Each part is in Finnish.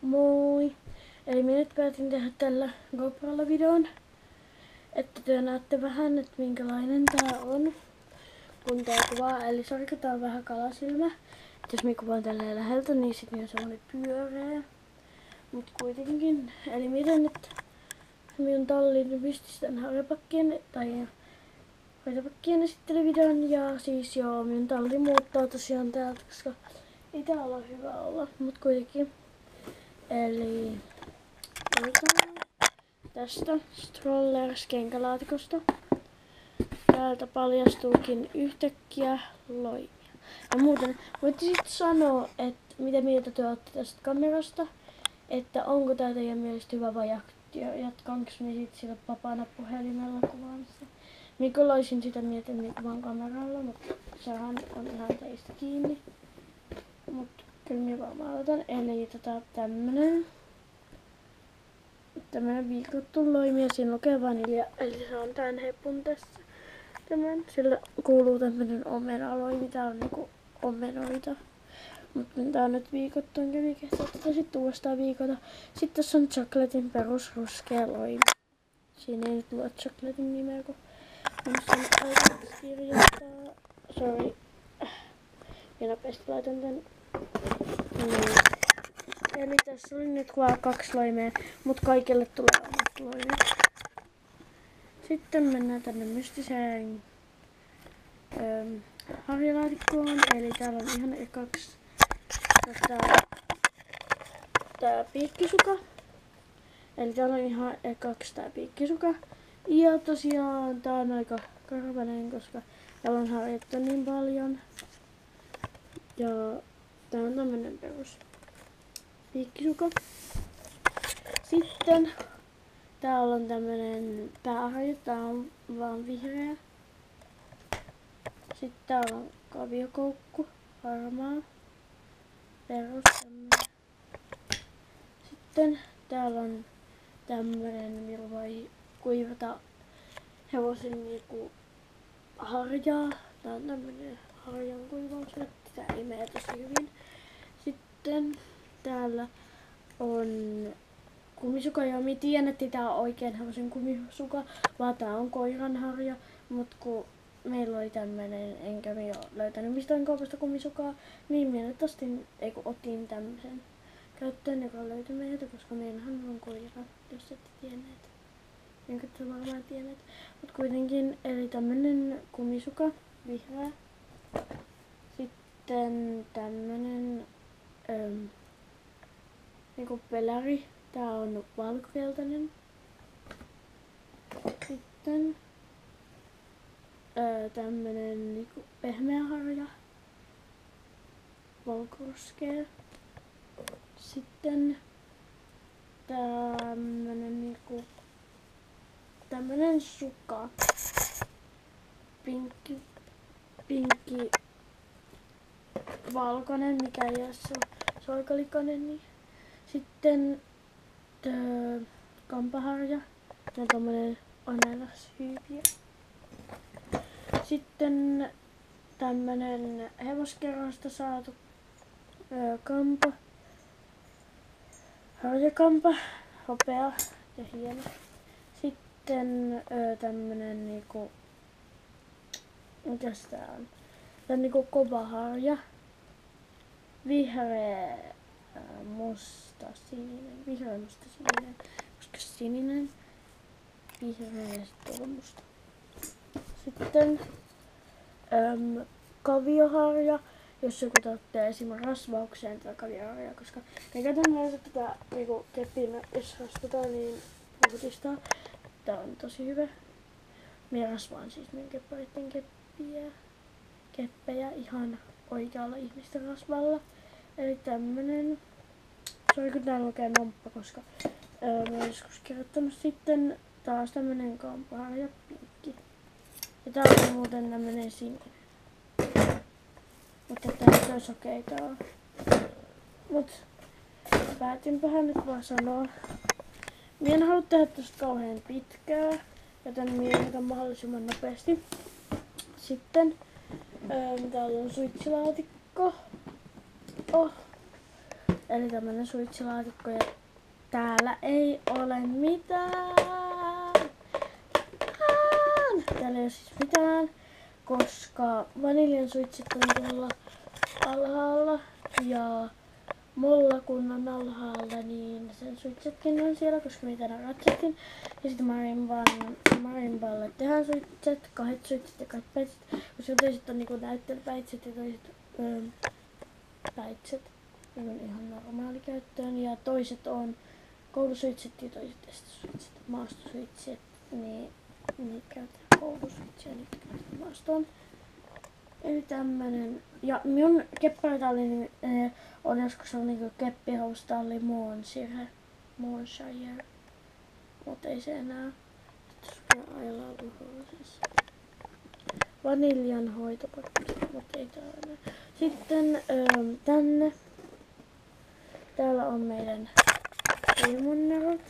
Moi! Eli minä nyt päätin tehdä tällä GoProlla videon, että te näette vähän, että minkälainen tää on, kun tää kuvaa. Eli sorka, tää on vähän kalasilmä. Et jos minä kuvaan tälleen läheltä, niin sit minä on semmonen pyöreä. Mut kuitenkin, eli miten nyt minun talliin pystistän harjapakkien tai hoitopakkien esittelyvideon ja siis joo, minun talli muuttaa tosiaan täältä, koska ei täällä ole hyvä olla, mut kuitenkin. Eli tästä Strollers kenkälaatikosta. Täältä paljastuukin yhtäkkiä loimia. Ja muuten voitte sitten sanoa, että mitä mieltä te olette tästä kamerasta, että onko tää teidän mielestä hyvä vai jatkanko minä sit sillä papanappuhelimella kuvaamista. Minä kyllä olisin sitä mieltä, että minä kuvaan kameralla, mutta sehän on ihan teistä kiinni. Mut kyllä minä varmaan aloitan. Eli tämmönen viikottu loimi ja siinä lukee vanilja, eli se on tän hepun tässä. Sillä kuuluu tämmönen omenaloimi, tää on niinku omenoita. Mutta tää on nyt viikottu, enkä viikehtä tätä sit uudestaan viikota. Sitten tässä on chocolatein perusruskea loimi. Siinä ei nyt lue chocolatein nimeä, kun minusta nyt aikaisesti kirjoittaa. Sori. Ja nopeasti laitan tän. Eli tässä oli nyt vaan 2 loimea, mutta kaikille tulee omat loimet. Sitten mennään tänne mystiseen harjalaatikkoon. Eli täällä on ihan ekaksi tää piikkisuka. Eli täällä on ihan ekaksi tää piikkisuka. Ja tosiaan tää on aika karvainen, koska täällä on harjattu niin paljon. Ja tää on tämmönen perus piikkisuka. Sitten täällä on tämmönen pääharja, tää on vaan vihreä. Sitten täällä on kaviokoukku, harmaa, perus tämmönen. Sitten täällä on tämmönen, millä voi kuivata hevosen niinku harjaa. Tää on tämmönen harjan kuivausvetti, tää imee tosi hyvin. Sitten täällä on kumisuka, ja minä tiedän, että tää on oikein hevosen kumisuka, vaan tää on koiran harja, mut kun meillä oli tämmönen, enkä minä ole löytänyt mistään kaupasta kumisukaa, niin minä nyt otin tämmösen käyttöön, joka löytyi meiltä, koska meillähän on koira, jos ette tienneet. Enkä te varmaan tienneet. Mut kuitenkin, eli tämmönen kumisuka, vihreä. Sitten tämmönen niinku peläri. Tää on valkokeltainen. Sitten tämmönen niinku pehmeä harja. Valkoruskea. Sitten tämmönen suka. Pinkki valkoinen, mikä ei ole soikalikainen. Niin. Sitten kampaharja. Tää on tommonen ananashyypiö. Sitten tämmönen hevoskerrosta saatu kampa. Harjakampa, hopea ja hieno. Sitten tämmönen niinku, mitäs tää on? Tää on niinku kova harja. Vihreä musta sininen, koska sininen, vihreä ja sitten on musta. Sitten kavioharja, jos joku tarvitsee esimerkiksi rasvaukseen tätä kavioharjaa, koska me käytän yleensä tätä niinku keppiä, jos rasvataan niin puhutistaa. Tää on tosi hyvä. Minä rasvaan siis minun keppareiden keppejä ihan oikealla ihmisten rasvalla. Eli tämmönen, sori kun täällä lukee nomppa, koska mä oon joskus kirjoittanut. Sitten taas tämmönen kampaharja, pinkki. Ja tää on muuten tämmönen sininen. Mutta tää on sokeita. Mut päätinpähän nyt vaan sanoa. Minä en halua tehdä tästä kauhean pitkää, joten minä mahdollisimman nopeasti. Sitten täällä on suitsilaatikko. Eli tämmönen suitsilaatikko ja täällä ei ole mitään. Täällä ei ole siis mitään, koska vaniljan suitsit on tuolla alhaalla ja molla kun on alhaalla, niin sen suitsetkin on siellä, koska mä tänään ratsatin. Ja sitten marimballe tehdään suitset, kahdet suitset ja kahdet päitset, koska toiset on niinku näyttelypäitset ja toiset päitset ihan normaalikäyttöön. Ja toiset on koulusuitset ja toiset estosuitset, maastosuitset, niin niitä käytetään koulusuitsia ja niitä käytetään maastoon. Eli tämmönen. Ja minun kepparitallini on joskus ollut niinku keppihaustalli Monshire. Mut ei se enää. Sitten ajellaan luhoisessa. Vaniljan hoitopakki, mut ei täällä enää. Sitten tänne. Täällä on meidän riimunnerot.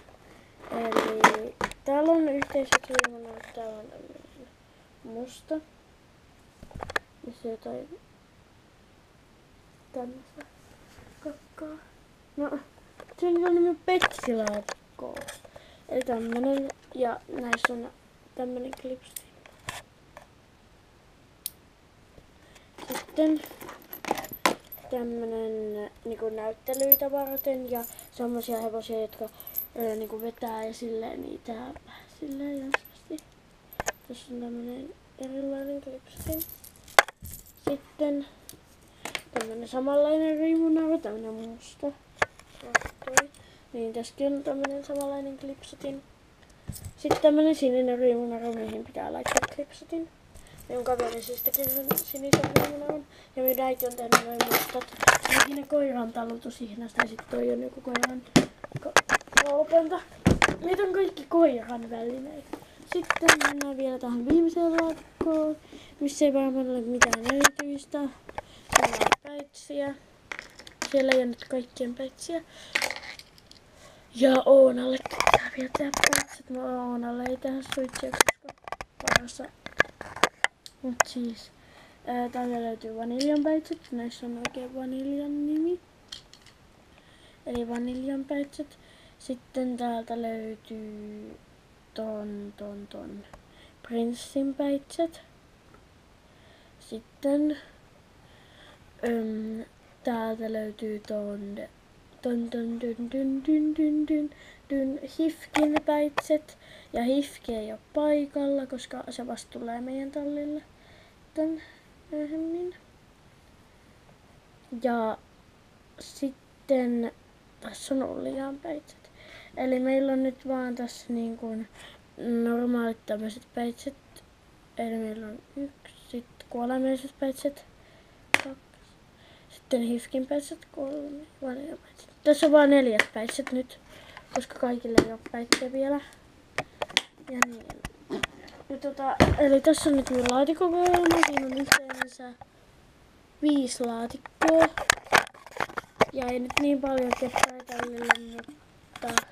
Eli täällä on yhteiset riimunnerot. Täällä on tämmönen musta. Ja se jotain tämmöstä kakkaa. No, se on minun petsilaatikko. Eli tämmönen, ja näissä on tämmönen klipsi. Sitten tämmönen niinku näyttelyitä varten ja semmosia hevosia, jotka niinku vetää ja silleen niitä silleen jaskasti. Tässä on tämmönen erilainen klipsi. Sitten tämmönen samanlainen riimunaru, tämmönen musta. Niin tässäkin on tämmönen samanlainen klipsatin. Sitten tämmönen sininen riimunaru, mihin pitää laittaa klipsatin. Minun kaveri siis teki sen sinisen riimunarun. Ja minun äiti on tehnyt noin mustat. Siinä koiran talutushihnasta ja sit toi on joku koiran kaupanta. Niitä on kaikki koiran välineitä. Sitten mennään vielä tähän viimeiseen laatikkoon, missä ei varmaan ole mitään erityistä. Siellä on päitsiä. Siellä ei ole nyt kaikkien päitsiä. Ja Oonalle pitää vielä tehdä päitset. Oonalle ei tehdä suitsia, koska parassa. Mut siis, täältä löytyy vaniljan päitset. Näissä on oikein vaniljan nimi. Eli vaniljan päitset. Sitten täältä löytyy ton prinssin päitset. Sitten täältä löytyy Hifkin päitset. Ja Hifki ei ole paikalla, koska se vasta tulee meidän tallille tän myöhemmin. Ja sitten tässä on Ulliaan päitset. Eli meillä on nyt vaan tässä niin kuin normaalit tämmöiset päitset. Eli meillä on 1, sitten kuolemiaiset päitset, 2, sitten Hifkin päitset, 3, vaniljan päitset. Tässä on vaan 4 päitset nyt, koska kaikille ei ole päitsiä vielä. Ja niin. Ja eli tässä on nyt minun laatikkokoelma. Siinä on yhteensä 5 laatikkoa. Ja ei nyt niin paljon keppareita tälle, mutta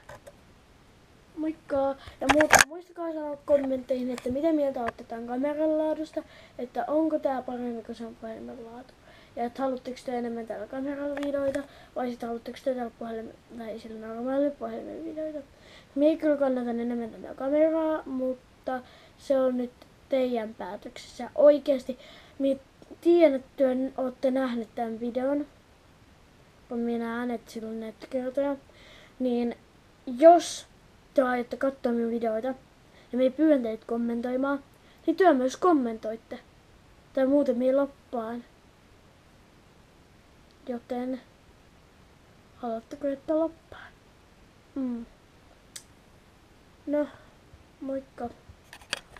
moikka! Ja muistakaa sanoa kommentteihin, että mitä mieltä olette tämän kameran laadusta, että onko tää paremmin kuin sen puhelimen laatu. Ja että haluatteko te enemmän täällä kameralla videoita, vai sitten haluatteko te täällä sillä normaalilla puhelimen videoita. Minä kyllä kannatan enemmän tätä kameraa, mutta se on nyt teidän päätöksessä. Oikeesti, minä tiedän, että te olette nähneet tämän videon, kun minä näen, että sillä on nettikertoja, niin jos te aiotte katsoa minun videoita ja minä pyydän teitä kommentoimaan, niin te myös kommentoitte. Tai muuten minä loppaan. Joten haluatteko, että loppaan? No, moikka!